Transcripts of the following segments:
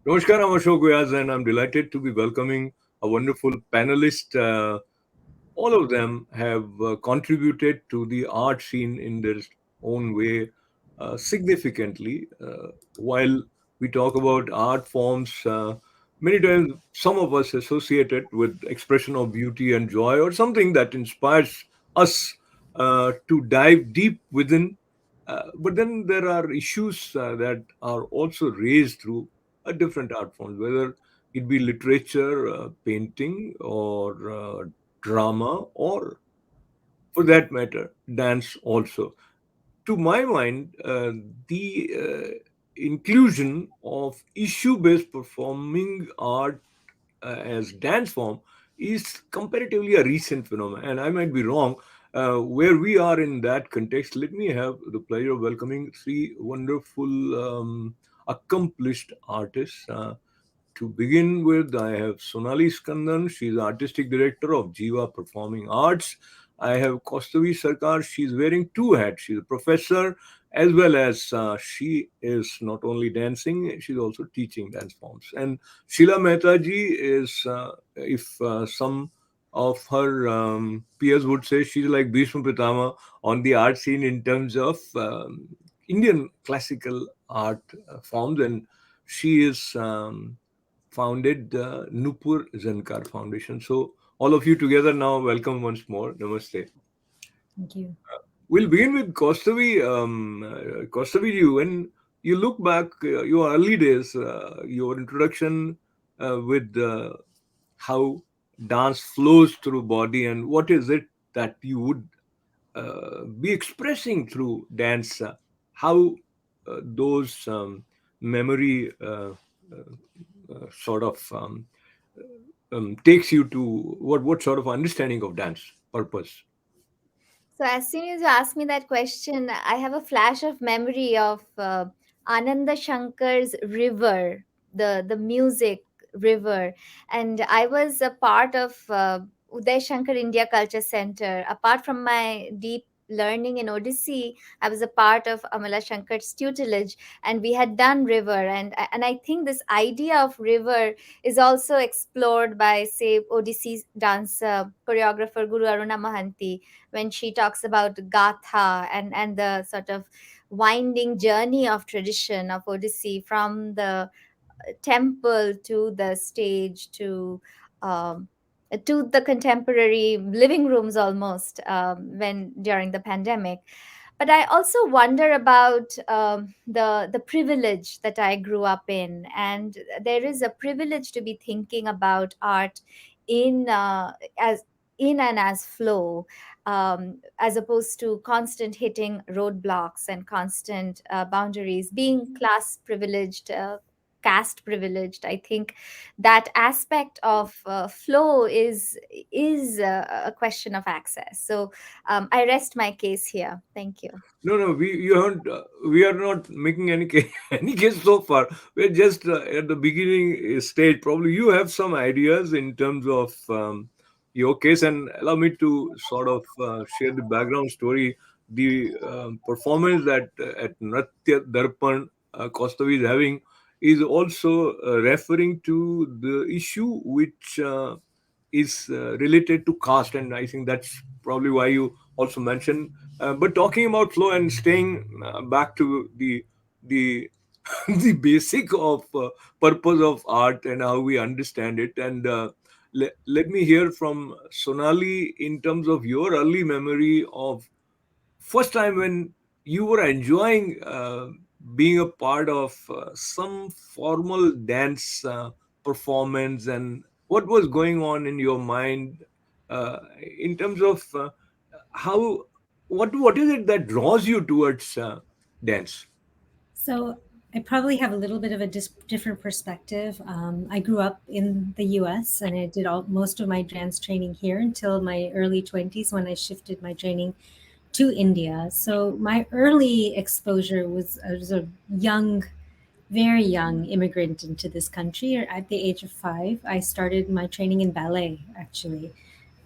Namaskar, I'm Ashok Vyas, and I'm delighted to be welcoming a wonderful panelist. All of them have contributed to the art scene in their own way significantly. While we talk about art forms, many times some of us associate it with expression of beauty and joy or something that inspires us to dive deep within. But then there are issues that are also raised through different art forms, whether it be literature, painting, or drama, or for that matter, dance also. To my mind, the inclusion of issue based performing art as dance form is comparatively a recent phenomenon, and I might be wrong. Where we are in that context, let me have the pleasure of welcoming three wonderful, accomplished artists. To begin with, I have Sonali Skandan. She's artistic director of Jiva Performing Arts. I have Kaustavi Sarkar. She's wearing two hats. She's a professor as well as she is not only dancing, she's also teaching dance forms. And Shila Mehta ji is, if some of her peers would say, she's like Bhishma Pitama on the art scene in terms of Indian classical art forms. And she is founded the Nupur Zankar Foundation. So, all of you together now, welcome once more. Namaste. Thank you. We'll begin with Kaustavi. Kaustavi, you, when you look back, your early days, your introduction with how dance flows through body, and what is it that you would be expressing through dance? How those memory sort of takes you to what sort of understanding of dance purpose? So as soon as you ask me that question, I have a flash of memory of Ananda Shankar's River, the music River, and I was a part of Uday Shankar India Culture Center. Apart from my deep learning in Odissi, I was a part of Amala Shankar's tutelage, and we had done River, and I think this idea of River is also explored by, say, Odissi dancer choreographer Guru Aruna Mahanti, when she talks about Gatha and the sort of winding journey of tradition of Odissi from the temple to the stage um, to the contemporary living rooms almost when during the pandemic. But I also wonder about the privilege that I grew up in, and there is a privilege to be thinking about art in as in and as flow, as opposed to constant hitting roadblocks and constant boundaries. Being class privileged, caste privileged, I think that aspect of flow is a question of access. So I rest my case here. Thank you. No, no, you haven't. We are not making any case, any case so far. We're just at the beginning stage. Probably you have some ideas in terms of your case, and allow me to sort of share the background story. The performance that at Natya Darpan Kaustavi is having is also referring to the issue which is related to caste, and I think that's probably why you also mentioned. But talking about flow and staying back to the the basic of purpose of art and how we understand it, and let me hear from Sonali in terms of your early memory of first time when you were enjoying being a part of some formal dance performance, and what was going on in your mind uh, in terms of how what is it that draws you towards dance? So I probably have a little bit of a different perspective. I grew up in the U.S. and I did most of my dance training here until my early 20s when I shifted my training to India. So my early exposure was as a young, very young immigrant into this country. At the age of 5, I started my training in ballet, actually.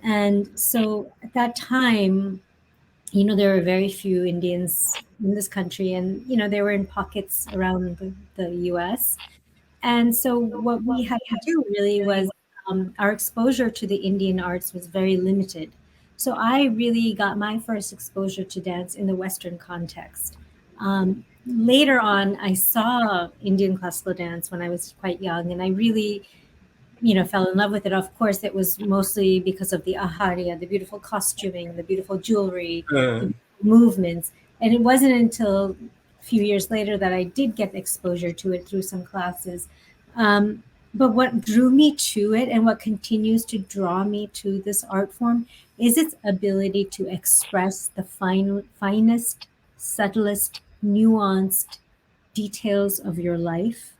And so at that time, there were very few Indians in this country, and, they were in pockets around the US. And so what we had to do really was our exposure to the Indian arts was very limited. So I really got my first exposure to dance in the Western context. Later on, I saw Indian classical dance when I was quite young, and I really, fell in love with it. Of course, it was mostly because of the aharia, the beautiful costuming, the beautiful jewelry, Uh, the movements. And it wasn't until a few years later that I did get exposure to it through some classes. Um, but what drew me to it and what continues to draw me to this art form is its ability to express the finest, subtlest, nuanced details of your life.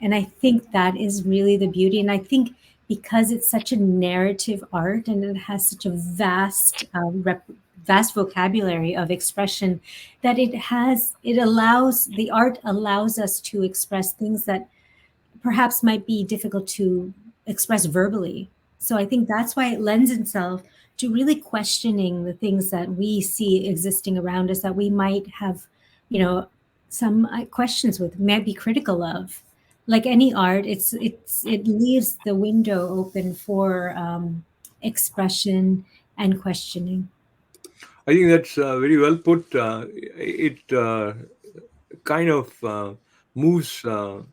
And I think that is really the beauty. And I think because it's such a narrative art and it has such a vast vocabulary of expression, that the art allows us to express things that perhaps might be difficult to express verbally. So I think that's why it lends itself to really questioning the things that we see existing around us that we might have, you know, some questions with, might be critical of. Like any art, it leaves the window open for expression and questioning. I think that's very well put. It kind of moves from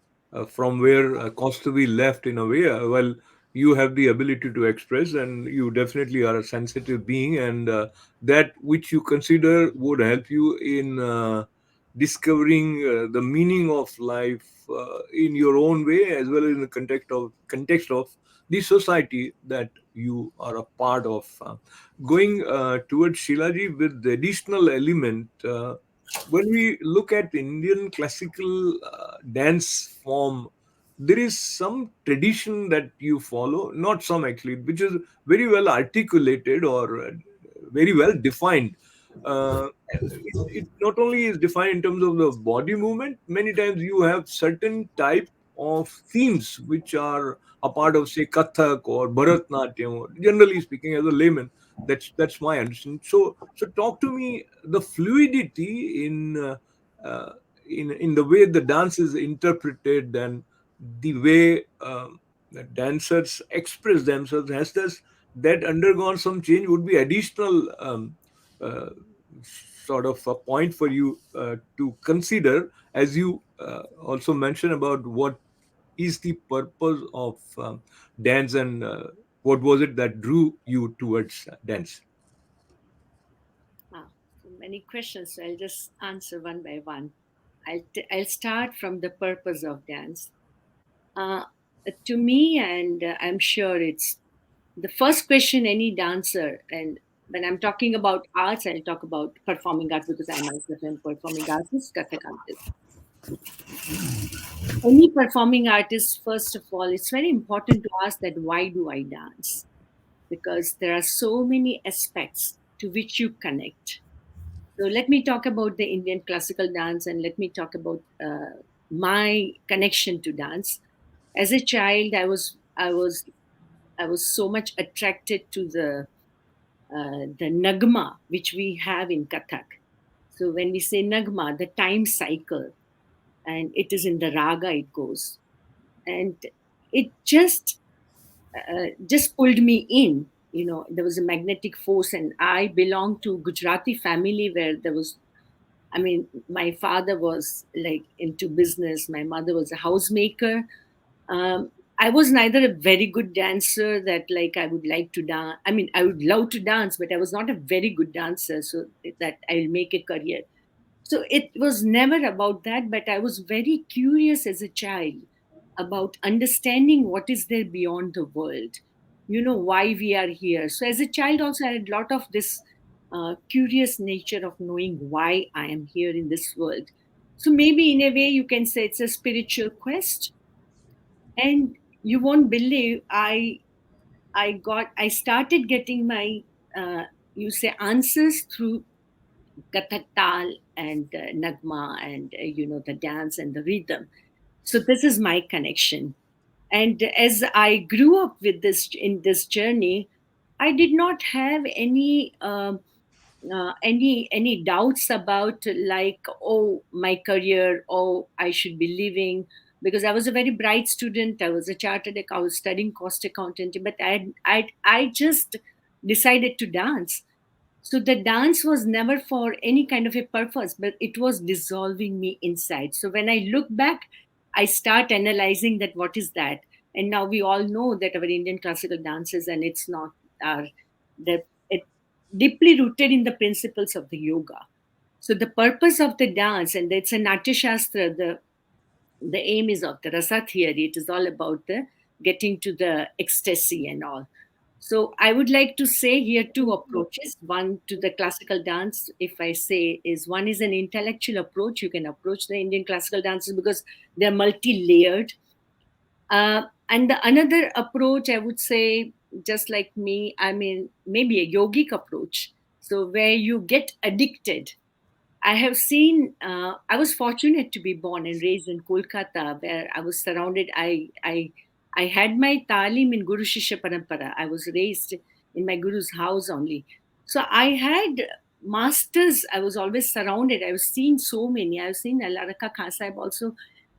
where Kaustavi left in a way. Well, you have the ability to express, and you definitely are a sensitive being, and that which you consider would help you in discovering the meaning of life in your own way, as well as in the context of the society that you are a part of. Going towards Shilaji with the additional element. When we look at Indian classical dance form, there is some tradition that you follow, not some actually, which is very well articulated or very well defined. It not only is defined in terms of the body movement, many times you have certain type of themes which are a part of, say, Kathak or Bharatnatyam, generally speaking, as a layman. That's my understanding. So talk to me the fluidity uh, in the way the dance is interpreted and the way the dancers express themselves. Has that undergone some change? Would be additional uh, sort of a point for you to consider, as you also mentioned about what is the purpose of dance, and what was it that drew you towards dance? Ah, so many questions, so I'll just answer one by one. I'll start from the purpose of dance. Uh, to me, and I'm sure it's the first question any dancer, and when I'm talking about arts, I'll talk about performing arts because I myself am performing artist, Kathak artist. Any performing artist, first of all, it's very important to ask that why do I dance? Because there are so many aspects to which you connect. So let me talk about the Indian classical dance and let me talk about my connection to dance. As a child, I was so much attracted to the nagma which we have in Kathak. So when we say nagma, the time cycle, and it is in the raga it goes, and it just pulled me in. There was a magnetic force, and I belong to Gujarati family where there was. I mean, my father was like into business. My mother was a housemaker. I was neither a very good dancer that like I would like to dance. I mean, I would love to dance, but I was not a very good dancer, so that I'll make a career. So it was never about that, but I was very curious as a child about understanding what is there beyond the world, why we are here. So as a child, also, I had a lot of this curious nature of knowing why I am here in this world. So maybe in a way, you can say it's a spiritual quest. And you won't believe I started getting my you say answers through Kathak tal and nagma and the dance and the rhythm. So this is my connection. And as I grew up with this in this journey, I did not have any doubts about like, oh, my career, oh, I should be living, because I was a very bright student. I was a chartered account studying cost accountancy, but I just decided to dance. So the dance was never for any kind of a purpose, but it was dissolving me inside. So when I look back, I start analyzing that what is that. And now we all know that our Indian classical dances, and it's not our the it deeply rooted in the principles of the yoga. So the purpose of the dance, and it's a Natya Shastra, the aim is of the rasa theory. It is all about the getting to the ecstasy and all. So I would like to say here two approaches. One to the classical dance, if I say, is one is an intellectual approach. You can approach the Indian classical dances because they're multi-layered. And the another approach, I would say, just like me, I mean, maybe a yogic approach. So where you get addicted. I have seen. I was fortunate to be born and raised in Kolkata, where I was surrounded. I had my talim in Guru Shishya Parampara. I was raised in my guru's house only. So I had masters. I was always surrounded. I was seeing so many. I've seen Alaraka Khan Sahib also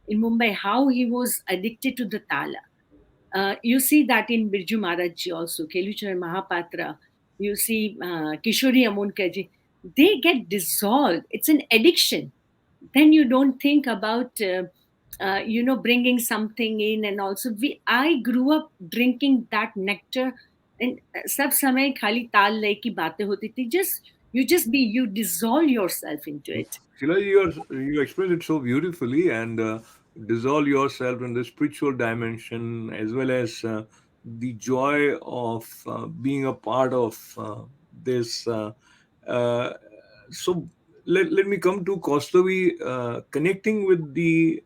in Mumbai, how he was addicted to the tala. You see that in Birju Maharaj also, Kelucharan Mahapatra. You see Kishori Amonkar ji. They get dissolved. It's an addiction. Then you don't think about, bringing something in. And also, I grew up drinking that nectar. And सब समय खाली ताल लय की बातें होती थी. You dissolve yourself into it. Shila, you express it so beautifully, and dissolve yourself in the spiritual dimension as well as the joy of being a part of this. Uh, so let me come to Kaustavi, connecting with the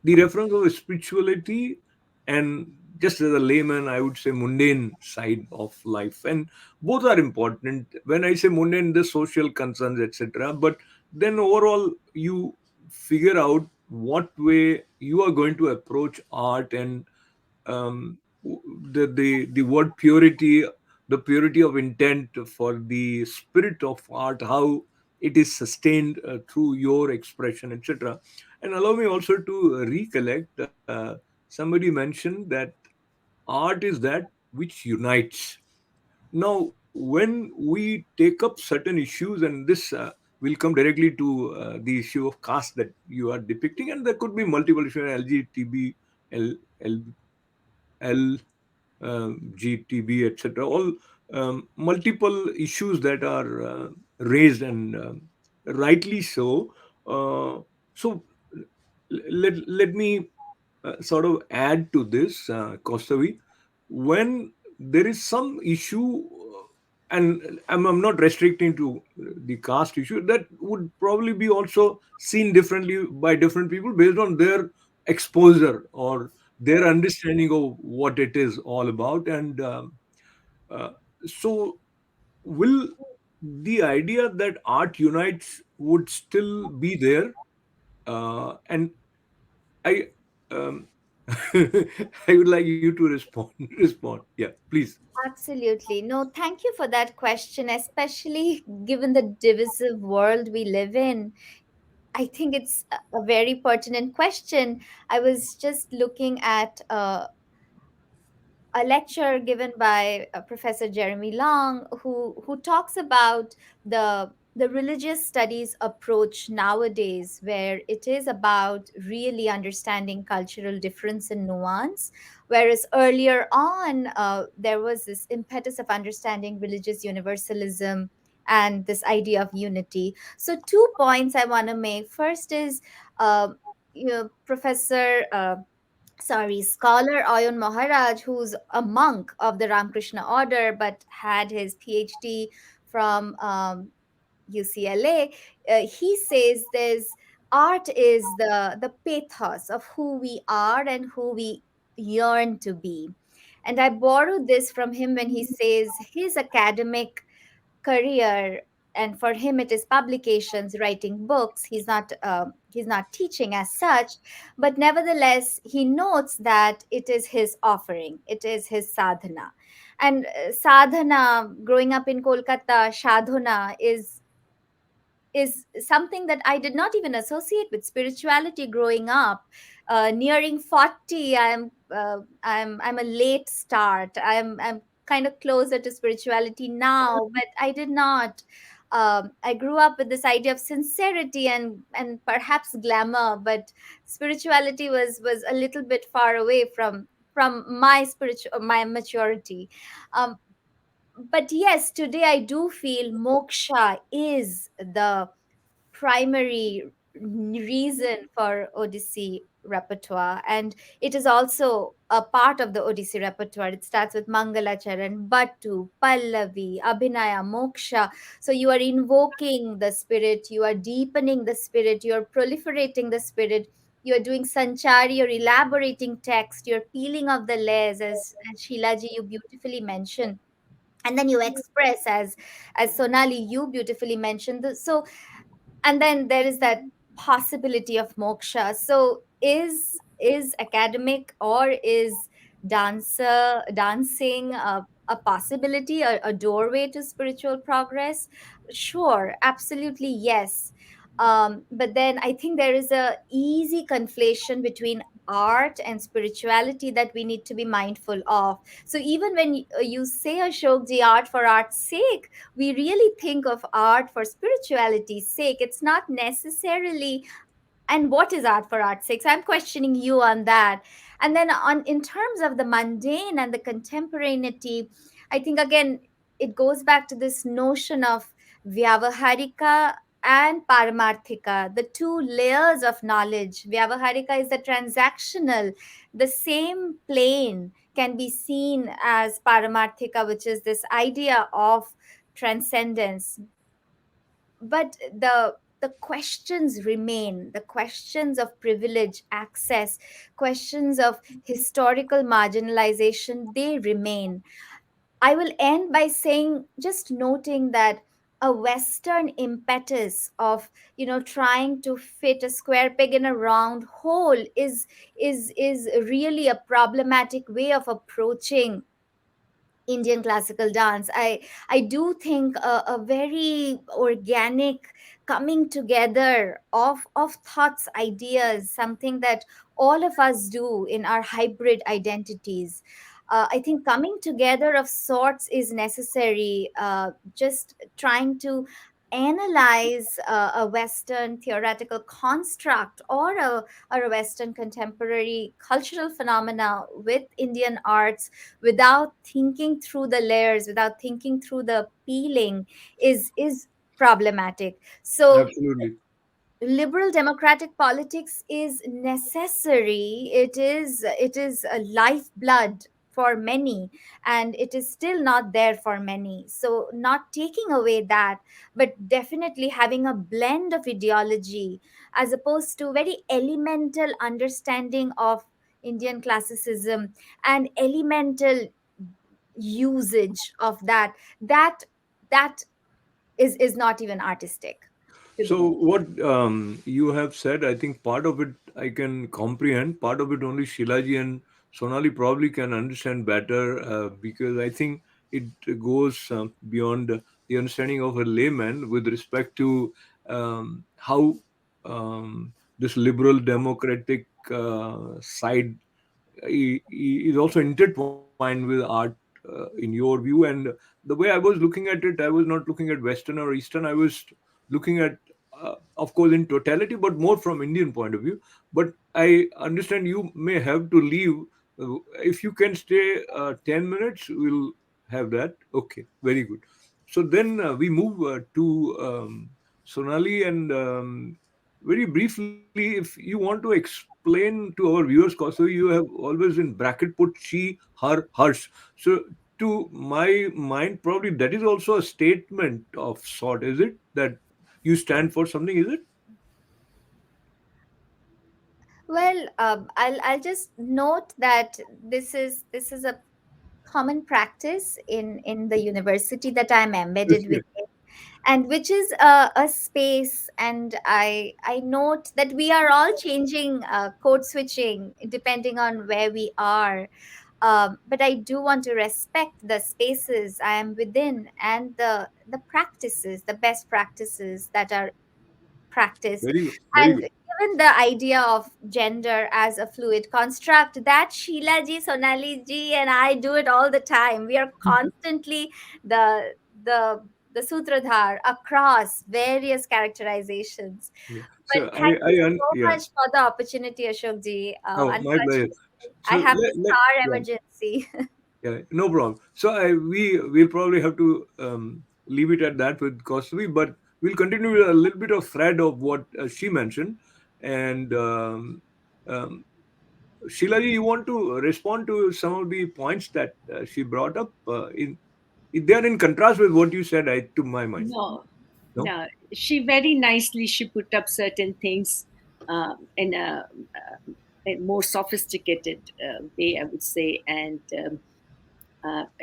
reference of spirituality and just as a layman, I would say mundane side of life, and both are important. When I say mundane, the social concerns, etc. But then overall, you figure out what way you are going to approach art, and um, the word purity, the purity of intent for the spirit of art, how it is sustained through your expression, etc. And allow me also to recollect. Somebody mentioned that art is that which unites. Now, when we take up certain issues, and this will come directly to the issue of caste that you are depicting, and there could be multiple issues, LGTB, L, L, L GTB, etc. All multiple issues that are raised, and rightly so. So let me sort of add to this, Kostavi. When there is some issue, and I'm not restricting to the caste issue, that would probably be also seen differently by different people based on their exposure or their understanding of what it is all about. And uh, so, will the idea that art unites would still be there? And I, um, I would like you to respond. Respond, yeah, please. Absolutely. No, thank you for that question, especially given the divisive world we live in. I think it's a very pertinent question. I was just looking at a lecture given by Professor Jeremy Long, who talks about the religious studies approach nowadays, where it is about really understanding cultural difference and nuance, whereas earlier on there was this impetus of understanding religious universalism and this idea of unity. So, 2 points I want to make. First is, Professor. Scholar Ayon Maharaj, who's a monk of the Ramakrishna order but had his PhD from UCLA, he says there's art is the pathos of who we are and who we yearn to be. And I borrowed this from him when he says his academic career, and for him it is publications, writing books. He's not teaching as such, but nevertheless he notes that it is his offering, it is his sadhana. And sadhana, growing up in Kolkata, sadhana is something that I did not even associate with spirituality growing up. nearing 40, I'm a late start. I'm kind of closer to spirituality now, but I did not. I grew up with this idea of sincerity and perhaps glamour, but spirituality was a little bit far away from my maturity. Um, but yes, today I do feel moksha is the primary reason for Odyssey repertoire, and it is also a part of the Odyssey repertoire. It starts with Mangalacharan, Batu, Pallavi, Abhinaya, Moksha. So you are invoking the spirit, you are deepening the spirit, you are proliferating the spirit. You are doing sanchari, you're elaborating text, you're peeling off the layers, as Shilaji you beautifully mentioned, and then you express, as Sonali you beautifully mentioned. So and then there is that possibility of moksha. So is academic or is dancing a possibility, a doorway to spiritual progress? Sure, absolutely, yes. But then I think there is a easy conflation between art and spirituality that we need to be mindful of. So even when you say, Ashok ji, art for art's sake, we really think of art for spirituality's sake. It's not necessarily. And what is art for art's sake? So I'm questioning you on that. And then on in terms of the mundane and the contemporaneity, I think again it goes back to this notion of vyavaharika and paramarthika, the two layers of knowledge. Vyavaharika is the transactional. The same plane can be seen as paramarthika, which is this idea of transcendence. But the questions remain, the questions of privilege, access, questions of historical marginalization, they remain. I will end by saying, just noting that a western impetus of trying to fit a square peg in a round hole is really a problematic way of approaching Indian classical dance. I do think a very organic coming together of thoughts, ideas, something that all of us do in our hybrid identities. I think coming together of sorts is necessary. Just trying to analyze a Western theoretical construct or a Western contemporary cultural phenomena with Indian arts without thinking through the layers, without thinking through the peeling, is problematic. So Absolutely. liberal democratic politics is necessary. It is a lifeblood for many, and it is still not there for many. So not taking away that, but definitely having a blend of ideology as opposed to very elemental understanding of Indian classicism and elemental usage of that is not even artistic to So me. what you have said, I think part of it I can comprehend. Part of it only Shilaji and Sonali probably can understand better because I think it goes beyond the understanding of a layman with respect to how this liberal democratic side is also intertwined with art in your view. And the way I was looking at it, I was not looking at Western or Eastern. I was looking at, of course, in totality, but more from Indian point of view. But I understand you may have to leave. If you can stay 10 minutes, we'll have that. Okay, very good. So then we move to Sonali, and very briefly, if you want to explain to our viewers, Kaustavi, you have always in bracket put she, her, hers. So to my mind, probably that is also a statement of sort, is it? That you stand for something, is it? Well, I'll just note that this is a common practice in the university that I'm embedded Yes, with, yes. and which is a space. And I note that we are all changing, code switching depending on where we are. But I do want to respect the spaces I am within and the practices, the best practices that are practiced. Very good. Very And good. even the idea of gender as a fluid construct, that Sheila ji, Sonali ji, and I do it all the time. We are constantly the the the sutradhar across various characterizations. Yeah. But So thank you so yeah. much for the opportunity, Ashok ji. Oh, my pleasure. Unfortunately, I So have this car yeah. emergency. Yeah, no problem. So we'll probably have to leave it at that with Kaustavi, but we'll continue with a little bit of thread of what she mentioned. And um, Sheila, you want to respond to some of the points that she brought up? They are in contrast with what you said, to my mind. No, No. no. She very nicely she put up certain things in a more sophisticated way, I would say, and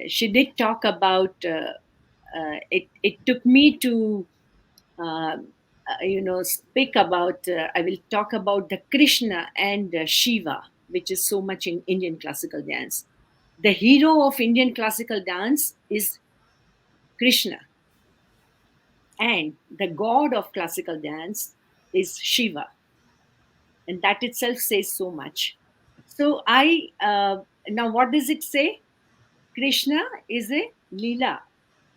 she did talk about. It. It took me to speak about. I will talk about the Krishna and Shiva, which is so much in Indian classical dance. The hero of Indian classical dance is Krishna, and the god of classical dance is Shiva, and that itself says so much. So I now what does it say? Krishna is a Leela,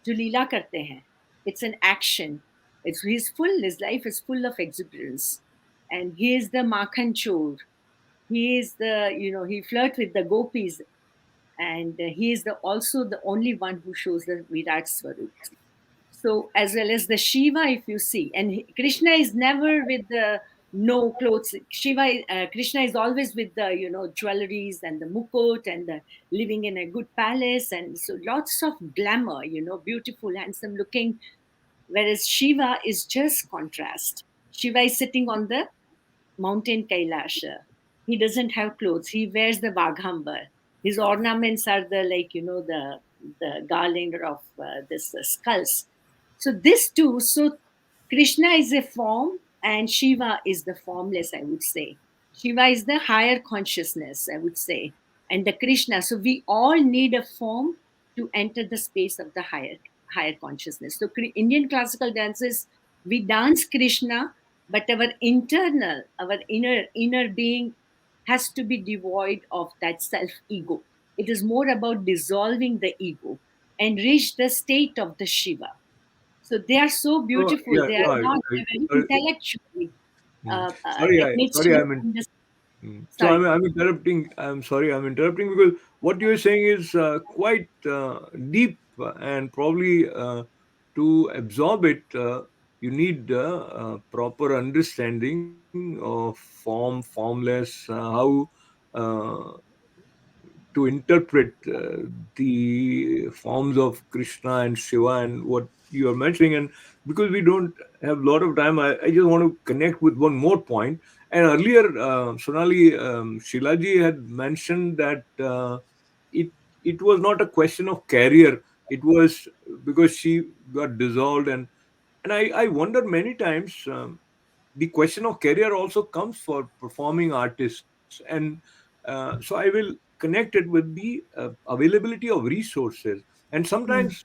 जो लीला करते हैं. It's an action. It's he's full. His life is full of exuberance, and he is the Makhan Chor. He is the he flirts with the gopis, and he is the also the only one who shows the Virat Swarup. So as well as the Shiva, if you see, and Krishna is never with the no clothes. Krishna is always with the jewelries and the mukut and the living in a good palace, and so lots of glamour, beautiful, handsome looking. Whereas Shiva is just contrast. Shiva is sitting on the mountain Kailasha. He doesn't have clothes. He wears the Vaghambar. His ornaments are the the garland of this skulls. So this too. So Krishna is a form and Shiva is the formless. I would say Shiva is the higher consciousness. I would say, and the Krishna. So we all need a form to enter the space of the higher consciousness. So Indian classical dances, we dance Krishna, but our inner being has to be devoid of that self ego. It is more about dissolving the ego and reach the state of the Shiva. So they are so So beautiful. yeah, They no, are not, they're very sorry, intellectually. sorry, It needs sorry, to I'm in. understand. So Sorry. I'm interrupting. I'm sorry, I'm interrupting because what you're saying is quite deep, and probably to absorb it, you need proper understanding of form, formless, how uh, to interpret the forms of Krishna and Shiva and what you are mentioning. And because we don't have a lot of time, I just want to connect with one more point. And earlier, Sonali, Shilaji had mentioned that it it was not a question of career. It was because she got dissolved, and I wonder many times. The question of career also comes for performing artists, and so I will connect it with the availability of resources. And Mm. sometimes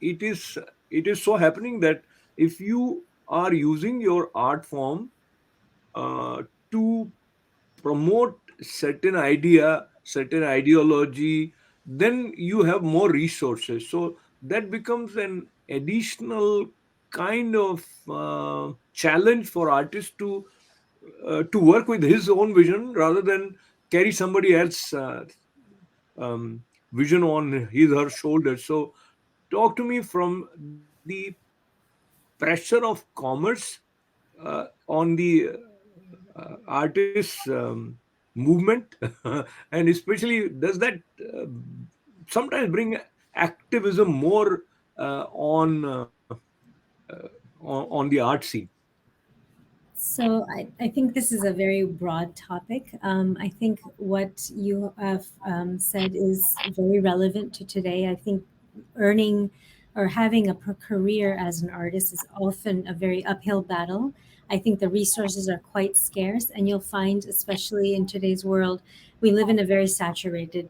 it is so happening that if you are using your art form to promote certain idea, certain ideology, then you have more resources. So that becomes an additional kind of challenge for artists to work with his own vision rather than carry somebody else's vision on his her shoulders. So talk to me from the pressure of commerce on the artist movement, and especially does that uh, sometimes bring activism more on the art scene? So I think this is a very broad topic. I think what you have said is very relevant to today. I think earning or having a career as an artist is often a very uphill battle. I think the resources are quite scarce, and you'll find, especially in today's world, we live in a very saturated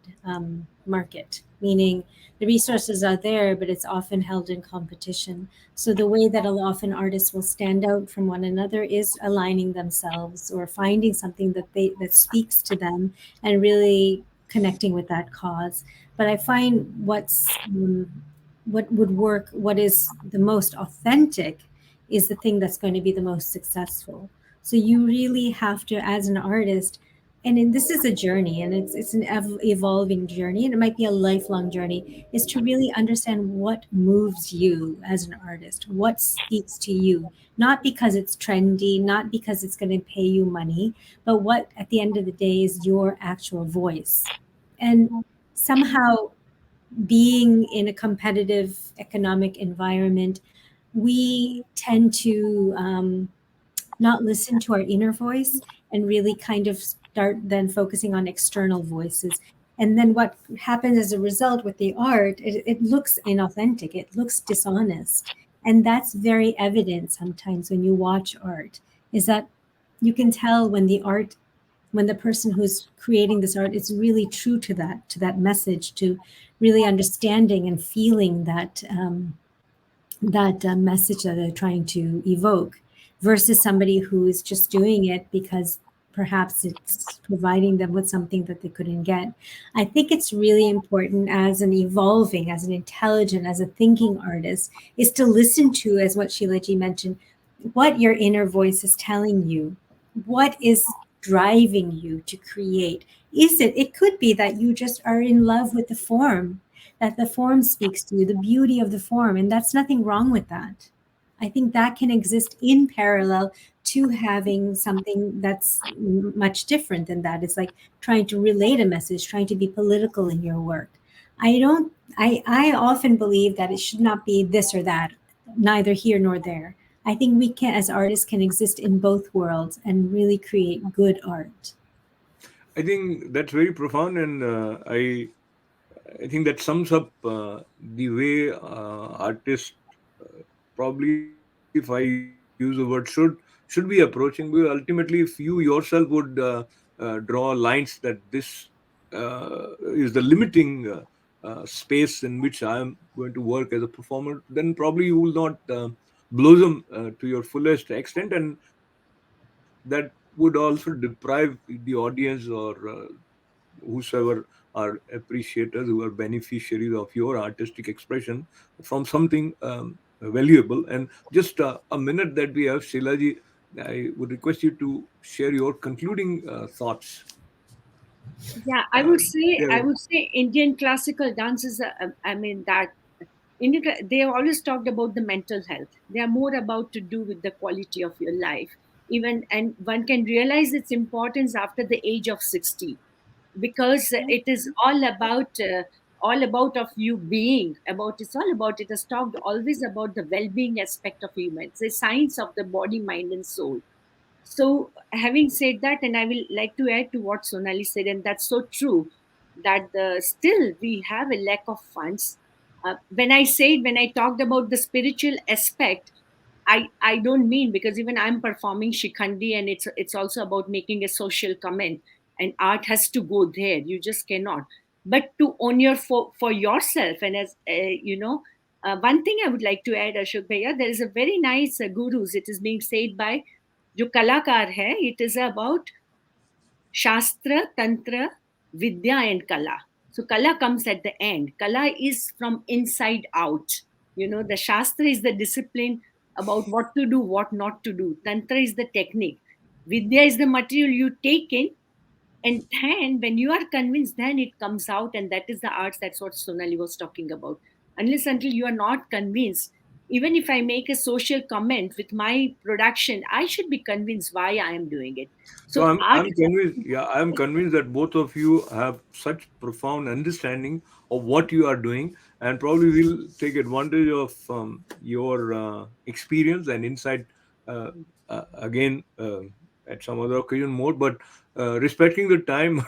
market. meaning the resources are there, but it's often held in competition. So the way that often artists will stand out from one another is aligning themselves or finding something that speaks to them and really connecting with that cause. But I find what would work, what is the most authentic, is the thing that's going to be the most successful. So you really have to, as an artist, this is a journey, and it's an evolving journey, and it might be a lifelong journey, is to really understand what moves you as an artist, what speaks to you, not because it's trendy, not because it's going to pay you money, but what at the end of the day is your actual voice. And somehow, being in a competitive economic environment, we tend to not listen to our inner voice and really kind of start then focusing on external voices. And then what happens as a result with the art, it looks inauthentic, it looks dishonest. And that's very evident sometimes when you watch art, is that you can tell when the person who's creating this art is really true to that message, to really understanding and feeling that message that they're trying to evoke, versus somebody who is just doing it because perhaps it's providing them with something that they couldn't get. I think it's really important as an evolving, as an intelligent, as a thinking artist, is to listen to, as what Sheilaji mentioned, what your inner voice is telling you, what is driving you to create. It could be that you just are in love with the form, that the form speaks to you, the beauty of the form, and that's nothing wrong with that. I think that can exist in parallel to having something that's much different than that. It's like trying to relate a message, trying to be political in your work. I don't I often believe that it should not be this or that, neither here nor there. I think we can, as artists, can exist in both worlds and really create good art. I think that's very profound, and I think that sums up the way artists, probably, if I use the word, should be approaching. Because ultimately, if you yourself would draw lines that this is the limiting space in which I am going to work as a performer, then probably you will not blossom to your fullest extent, and that would also deprive the audience or whosoever are appreciators, who are beneficiaries of your artistic expression, from something valuable. And just a minute that we have, Shilaji, I would request you to share your concluding thoughts. Yeah, I Yeah. would say Indian classical dances. I mean that they have always talked about the mental health. They are more about to do with the quality of your life. Even, and one can realize its importance after the age of 60, because it is all about of you being about. It's all about. It has talked always about the well-being aspect of humans, the science of the body, mind, and soul. So, having said that, and I will like to add to what Sonali said, and that's so true, that still we have a lack of funds. When I talked about the spiritual aspect, I don't mean, because even I'm performing Shikhandi, and it's also about making a social comment, and art has to go there. You just cannot. But to own your for yourself, and as one thing I would like to add, Ashok Bhaiya, there is a very nice gurus. It is being said by जो कलाकार है, it is about Shastra, Tantra, Vidya, and Kala. So Kala comes at the end. Kala is from inside out. The Shastra is the discipline about what to do, what not to do. Tantra is the technique. Vidya is the material you take in, and then when you are convinced, then it comes out, and that is the arts. That's what Sonali was talking about. Unless until you are not convinced, even if I make a social comment with my production, I should be convinced why I am doing it. So So art I'm convinced. Yeah, I'm convinced that both of you have such profound understanding of what you are doing, and probably will take advantage of your experience and insight uh, again at some other occasion more. But respecting the time,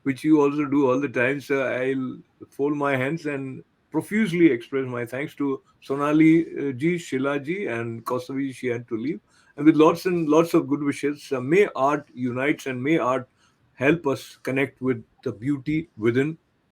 which you also do all the time, so I'll fold my hands and profusely express my thanks to Sonali ji, Shila ji, and Kaustavi. She had to leave, and with lots and lots of good wishes. May art unites, and may art help us connect with the beauty within,